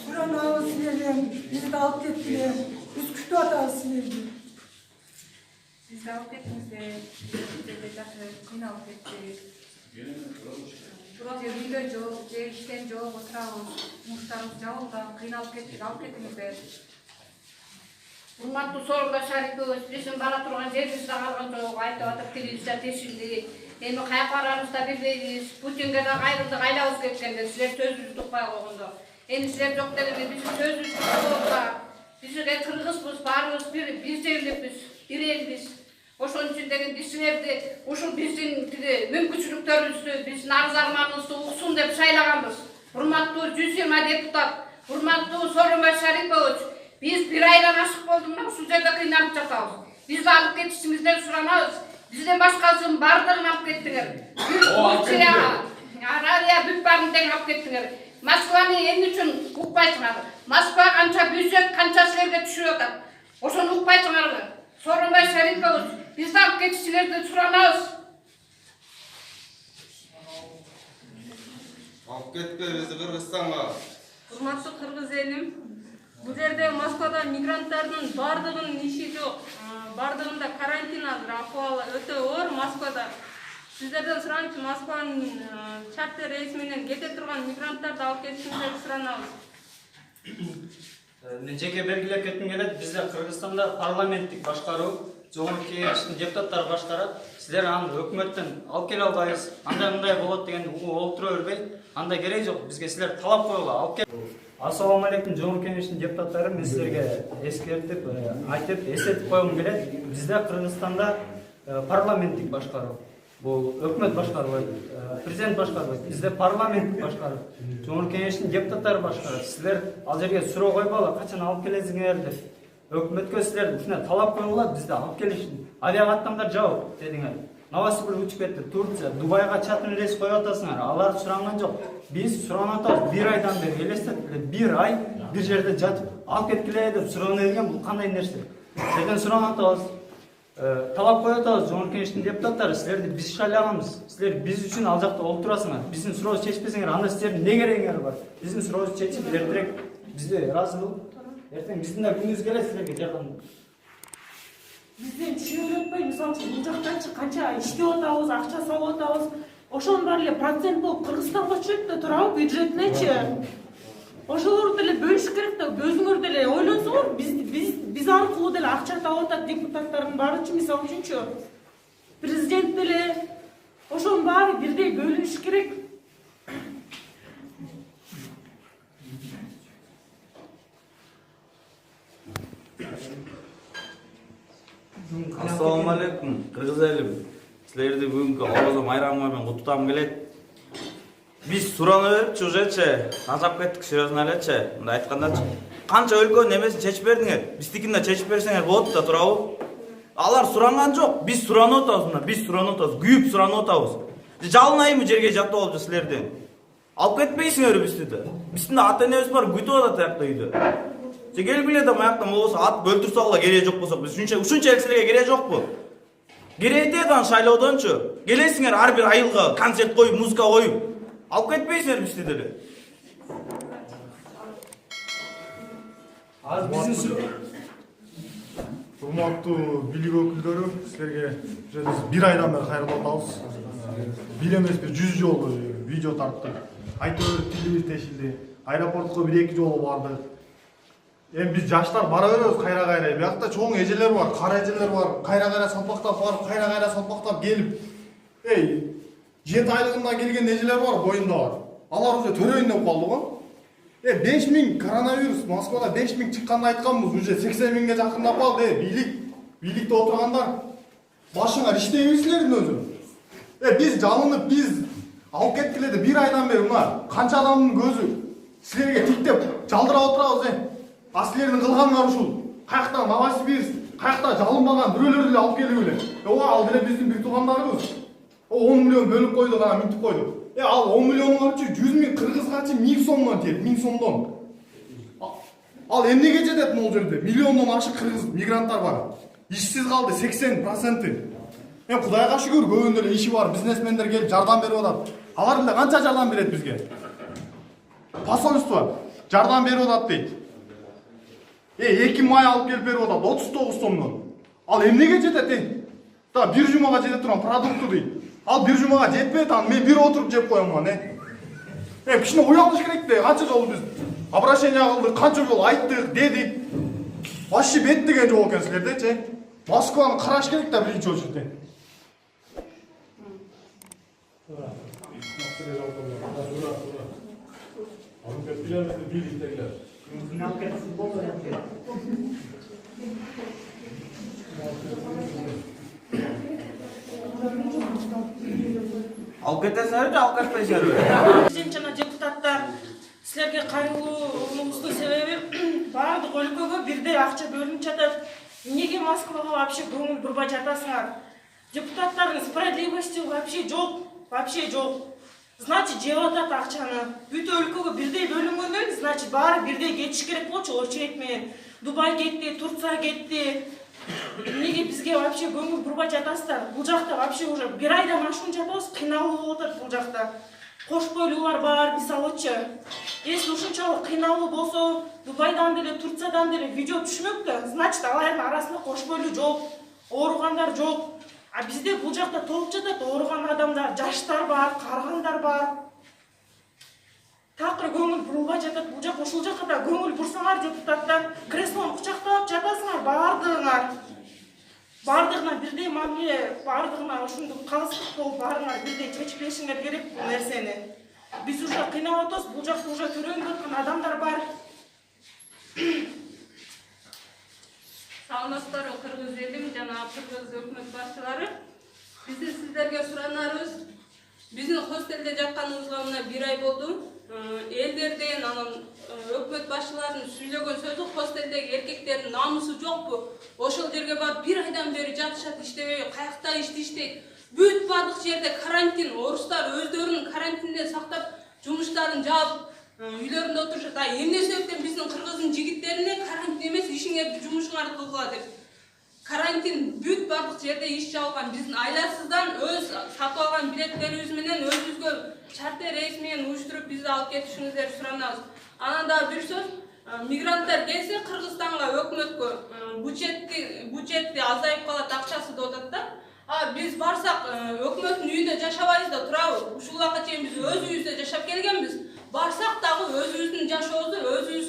Şuranın havası verelim, bizi de alıp gettiler. Biz küçük atağız verelim. Biz de alıp gettiniz de, kıynalıp gettik. Uyda yok, işten yok, oturağımız, muhtarımız yavulda, kıynalıp gettik, alıp gettiniz de. Hurmatlı sorguda şarikimiz, bizim bana turgan jerimizde kalgan yok, ayta atıp televizyon teşildi. Endi kayaklarımızda bilmeyiz, Putin'e de ayrıldık, aylabız ketkende, sizler sözünüzü tutmaya koyunda. Endi sizler yok dediniz, bizim sözünüzü tutmaya bizler Kırgızbız, barımız bir devletimiz, bir elimiz. Oşun içindeki düşünevdi, oşun bizim mümkünçülüklerimizi, biz narzarmanımızı uğsun dep saylaganbız. Hurmatlı 120 deputat, hurmatlı Sorunbay Şaripovich, biz bir aydan aşık olduğumdan şu yerde kıynanıp жатабыз. Biz de alıp ketişimizden suranabız. Bizden başkasının bardığını alıp kettiler. Radya büyük barını alıp kettiler. Moskva'nı endi üçün ukpaytыңар. Moskva kança büyüsek, kança sizlerge düşüyor da. Oşunu ukpaytыңар. Sorunbay Şaripovich, biz de alıp ketişçilerden suranabız. Alıp kettiler bizi Kırgızstan'a. Hurmatlı Kırgız elim, bu yerde Moskvada migrantların bardığının işi yok. Bardığında karantin azır, ahvalı öte ağır Moskvada. Sizlerden sırançı Moskvanın charter reismenen kete turgan migrantарды alıp ketişinglerdi sıranabız. Жеке белгилеп кетким келет, бизде Кыргызстанда парламенттик башкаруу, жогорку кеңештин депутаттары башкарат. Силер аны өкмөттөн алып келе албайсыз. Андай мындай болот дегенди олтура бербей, андай керек жок. Бизге силер талап койгула, алып кел. Ассаламу алейкум, жогорку кеңештин депутаттары, мен силерге эскертип, айтып, эсетип койгум келет. Бизде Кыргызстанда парламенттик башкаруу. Бул өкмөт башкарбайт, президент башкарбайт. Бизде парламент башкарат. Жогорку кеңештин депутаттары башкарат. Силер ал жерге суроо койбогула, качан алып келесиңер деп. Өкмөткө силер ушундай талап койгула, бизде алып келишин. Авиакаттамдар жабык дедиңер. Новосибирь учуп кетти, Турция, Дубайга чатын рейс коюп атасыңар. Алар суранган жок. Биз суранып атабыз. Bir айдан бери элестетип, bir ay bir жерде жатып, алып кеткиле деп сурана берген, бул кандай нерсе? Силерден суранып атабыз. Талап коюп атабыз, жогорку кеңештин депутаттары, силерди биз шайлаганбыз. Силер биз үчүн ал жакта олтурасыңар. Биздин сурообузду чечпесеңер, анда силердин не керегиңер бар? Биздин сурообузду чечип, эртерээк бизди ыраазы кылып, эртең биздин да күнүбүз келет силерге жардам. Bizden düşünüp ötmeyi, misal için bu jaktan kança işte otağız, akça sağ otağız. Oşon barlı procent bolup Kırgızstan'a çöktü turabı bюджет neçe? Oşolor dele bölüş керек de gözüngөр dele oylonsongor, biz arkылуу dele akça tap atat депутаттардын баары misal üçүnчү. Prezident dele oşon baары birдей bölünüş керек. Assalamu alaikum, Kırgız elim. Sizlerdi бүгүнкү Оозо майрамы менен куттуктагым келет. Биз сураны берипчи ужечи, ажап кеттик серьезно элечи. Мындай айткандачы, канча өлкөнүн эмесин чечип бердиңер. Биздикин да чечип берсеңер болот да турабы? Алар суранган жок, биз суранып атабыз мына, биз суранып атабыз, күйүп суранып атабыз. Жалынайбы жерге жатып алып силерден. Алып кетпейсиңер бизди да. Биздин да ата энебиз бар, күтүп атат аякта үйдө. Келгиле да маякта болсо ат бөлтүр салгыла кереги жок болсо, биз ушунчалык силерге кереги жокпу? Кереги дан шайлоодончу. Келесиңер ар бир айылга концерт коюп, музыка коюп. Алып кетпейсиңер бизди деле. Аз биздин Урматтуу бийлик өкүлдөрү, силерге bir айдан бери кайрылып атабыз. Бир эмес бир 100 жолу видео тарттык. Айтып тилибиз тешилди. Аэропортко 1-2 жолу бардык. Biz жаштар бара беребиз кайра-кайра. Биякта чоң эжелер бар, кара эжелер бар. Кайра-кайра салпактап барып, кайра-кайра салпактап келип. 7 айлыгында келген эжелер бар, боюнда бар. Алар уже төрөйүн деп калды го. 5000 коронавирус Москвада 5000 чыкканды айтканбыз, уже 80 000ге жакындап калды. Бийликте отургандар башыңар иштейби силердин өзү. Биз жалынып, биз алып кеткиле де 1 айдан бери мына канча адамдын көзү силерге тиктеп жалдырап отурабыз. Силердин кылганыңар ушул. Каякта Новосибирск, каякта жалынбаган бирөөлөрдү эле алып келип эле. Ал деле биздин бир туугандарыбыз. 10 миллион бөлүп койдук, ана мынтип койдук. Ал 10 миллионгачы 100 000 кыргызгачы 1000 сомдон тиет, 1000 сомдон. Ал эмнеге жетет могул жерде? Миллиондон ашык кыргыз мигранттар бар. Ишсиз калды 80%. Кудайга шүгүр көбүндө эле иши бар, бизнесмендер келип жардам берип атат. Алар эле канча жардам берет бизге? Посольство жардам берип атат дейт. 2 май алып келип берип атат 39 сомдон. Ал эмнеге жетет? Да бир жумага жете турган продукты дейт. Ал бир жумага жетпейт, аны мен бир отуруп жеп коем аны. Кичине уялыш керек да. Канча жолу биз обращение кылдык, канча жолу айттык, дедик. Вообще бет деген жок экен силердечи. Москваны караш керек да биринчи очередте. Алып кетесиңер же алып кетпейсиңерби? Президент жана депутаттар силерге кайрылуубуздун себеби баардык өлкөгө бирдей акча бөлүнүп жатат. Эмнеге Москвага вообще көңүл бурбай жатасыңар? Депутаттардын справедливости вообще жок. Значит, жеп атат акчаны. Бүт өлкөгө бирдей бөлүнгөндөн, значит, баары бирдей кетиш керек болчу очередь менен. Дубай кетти, Турция кетти. Эмнеге бизге вообще көңүл бурбай жатасыздар? Бул жакта вообще уже бир айдан ашуун жатабыз, кыйналуу болуп атат бул жакта. Кош бойлуулар бар, мисалычы. Если ушунчалык кыйналуу болсо, Дубайдан деле, Турциядан деле видео түшмөктү. Значит, алардын арасында кош бойлуу жок, ооругандар жок. А бизде бул жакта толуп жатат ооруган адамдар, жаштар бар, карыгандар бар. Такыр көңүл бурулбай жатат бул жак. Ушул жакка да көңүл бурсаңар депутаттар, креслону кучактап жатасыңар баардыгыңар. Баардыгына бирдей мамиле, баардыгына ушундук калыстык болуп, баарыңар бирдей чечип беришиңер керек бул нерсени. Биз уже кыйналып атабыз, бул жакта уже төрөнгө өткөн адамдар бар. Саламатсыздарбы кыргыз элим жана кыргыз өкмөт башчылары. Биздин сиздерге суранарыбыз, биздин хостелде жатканыбызга мына 1 ай болду. Элдерден, анан өкмөт башчыларынын сүйлөгөн сөзү хостелдеги эркектердин намусу жокпу? Ошол жерге барып 1 айдан бери жатышат, иштебей, каякта иштейт. Бүт бардык жерде карантин, орустар өздөрүнүн карантинден сактап жумуштарын жаап үйлөрүндө отурушат. Эмне себептен биздин кыргыздын жигиттерине карантин эмес, ишиңерди, жумушуңарды кылгыла деп. Карантин бүт бардык жерде иш жабылган. Биздин айласыздан өз сатып алган билеттерибиз менен өзүбүзгө чартер рейс менен уюштуруп бизди алып кетишиңиздерди суранабыз. Анан дагы бир сөз, мигранттар келсе Кыргызстанга өкмөткө бюджети азайып калат, акчасы деп атат да. Биз барсак өкмөттүн үйүндө жашабайбыз да турабы. Ушул убакка чейин биз өз үйүбүздө жашап келгенбиз. Барсак дагы өзүбүздүн жашообузду өзүбүз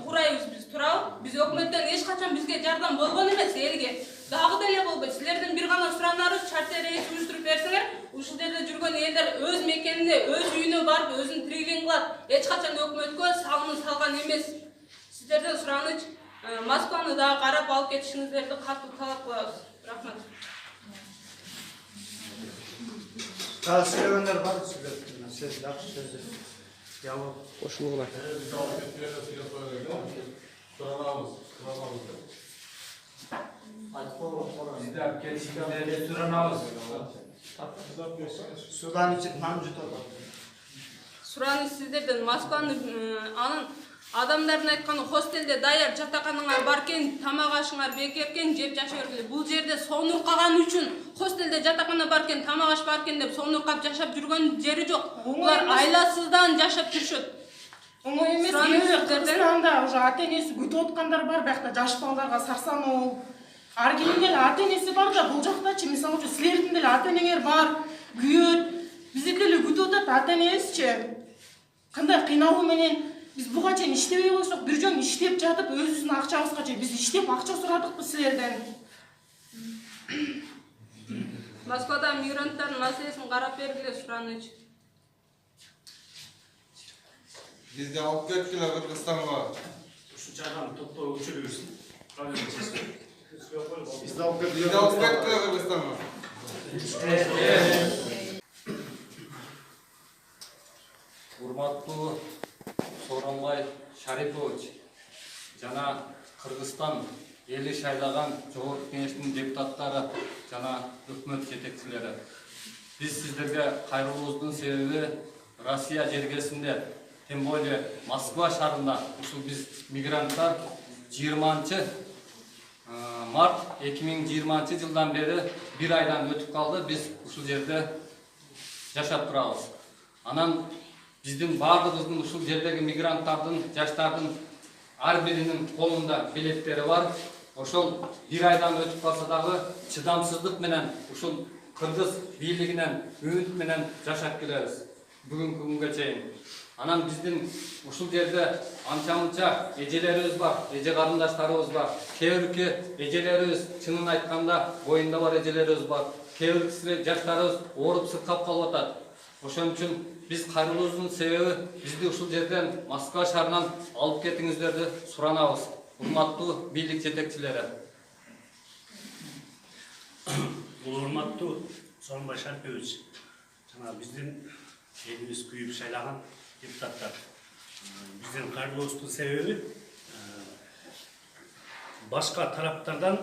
курайбыз, биз турабы. Биз өкмөттөн эч качан бизге жардам болгон эмес, элге дагы деле болбойт. Силерден бир гана суранарыбыз, чартер рейс уюштуруп берсеңер, ушул жерде жүргөн элдер өз мекенине, өз үйүнө барып өзүн тиргелин кылат. Эч качан өкмөткө салымын салган эмес. Сиздерден сураныч, Москваны дагы карап алып кетишиңиздерди катуу талап кылабыз. Рахмат. Сөйлөгөндөр бар, сөз жакшы сөз. Кошулгула. Биздер келишимдерди суранабыз. Судан ичип нан жутат. Сураныч сиздерден Москваны анын адамдардын айтканы хостелде даяр жатаканыңар бар экен, тамак ашыңар бекер экен, жеп жашай бергиле. Бул жерде сонуркаган үчүн хостелде жатакана бар экен, тамак аш бар экен деп сонуркап жашап жүргөн жери жок. Булар айласыздан жашап жүрүшөт. Оңой эмес, Кыргызстанда уже ата-энеси күтүп аткандар бар, биякта жаш балдарга сарсануу. Ар кимдин деле ата-энеси бар да, бул жактачы мисалы үчүн силердин деле ата-энеңер бар, күйөт. Бизди деле күтүп атат ата-энесичи. Кандай кыйналуу менен биз буга чейин иштебей койсок, бир жөн иштеп жатып, өзүбүздүн акчабызга чейин биз иштеп акча сурадыкпы силерден. Москвада мигранттардын маселесин карап бергиле сураныч. Бизди алып кеткиле Кыргызстанга. Ушу жагдан токтоо өчүрүбүз. Бизди алып кеткиле Кыргызстанга. Урматтуу Сооронбай Шарипович жана Кыргызстан эли шайлаган Жогорку Кеңештин депутаттары жана өкмөт жетекчилери. Биз сиздерге кайрылуубуздун себеби Россия жергесинде, тем более Москва шаарында ушул биз мигранттар 20 март 2020 жылдан бери 1 айдан өтүп калды. Биз ушул жерде жашап турабыз. Анан биздин баардыгыбыздын ушул жердеги мигранттардын, жаштардын ар биринин колунда билеттери бар. Ошол бир айдан өтүп калса дагы чыдамсыздык менен ушул кыргыз бийлигинен үмүт менен жашап келебиз бүгүнкү күнгө чейин. Анан биздин ушул жерде анча-мынча эжелерибиз бар, эже карындаштарыбыз бар. Кээ бирки эжелерибиз чынын айтканда боюнда бар эжелерибиз бар. Кээ биркisi жаштарыбыз ооруп сыркап калып атат. Ошон үчүн биз кайрылуубуздун себеби бизди ушул жерден Москва шаарынан алып кетиңиздерди суранабыз. Урматтуу бийлик жетекчилери. Урматтуу Сооронбай Шарипович, жана биздин элибиз күйүп шайлаган депутаттар. Биздин кайрылуубуздун себеби башка тараптардан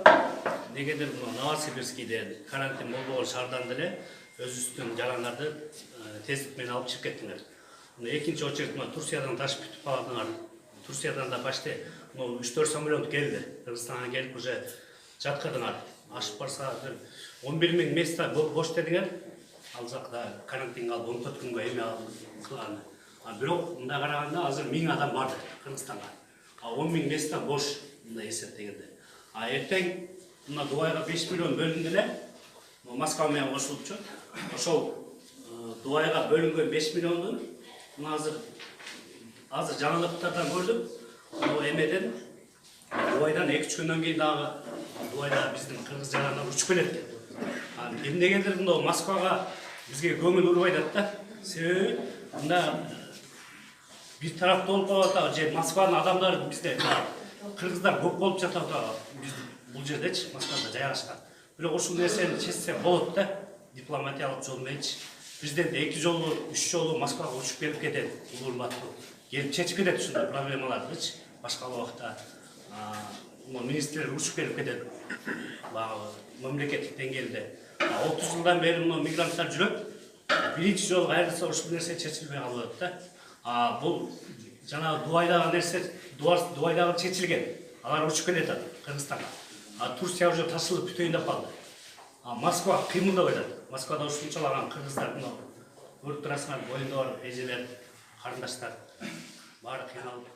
негедир Новосибирскийден карантин болбогон шаардан деле өзүбүздүн жарандарды тездик менен алып чыгып кеттиңер. Экинчи очередь Турциядан ташып бүтүп калдыңар. Турциядан да почти 3-4 самолет келди. Кыргызстанга келип уже жаткырдыңар. Ашып барса 11 000 места бош дедиңер. Ал жакта карантинге алып 14 күнгө эме кылган. Бирок мында караганда азыр 1000 адам бар Кыргызстанга. 10 000 места бош мында эсептегенде. Эртең мына Дубайга 5 миллион бөлүндү эле. Москва менен кошулчу. Ошол Дубайга бөлүнгөн 5 миллионду азыр жаңылыктардан көрдүм. Эмеден Дубайдан 2-3 күндөн кийин дагы Дубайда биздин кыргыз жарандар учуп келет экен. Эмнегендир мына Москвага бизге көңүл урбай атат да. Себеби мында бир тарапта болуп калып атат, же Москванын адамдары бизде кыргыздар көп болуп жатат биз бул жердечи, Москвада жайгашкан. Бирок ушул нерсени чечсе болот да, дипломатиялык жол мененчи. Президент 2 жолу, 3 жолу Москвага учуп келип кетет, урматтуу. Келип чечип кетет ушундай проблемалардычы. Башка убакта министрлер учуп келип кетет. Мамлекеттик деңгээлде 30 жылдан бери мигранттар жүрөт. Биринчи жолу кайрылса ушул нерсе чечилбей калып атат да. Бул жана Дубайдагы нерсе Дубайдагы чечилген. Алар учуп келет Кыргызстанга. Турция уже ташылып бүтөйүн деп калды. Москва кыймылдап атат. Москвада ушунчалаган кыргыздар көрүп турасыңар, боюнда бар эжелер, карындаштар баары кыйналып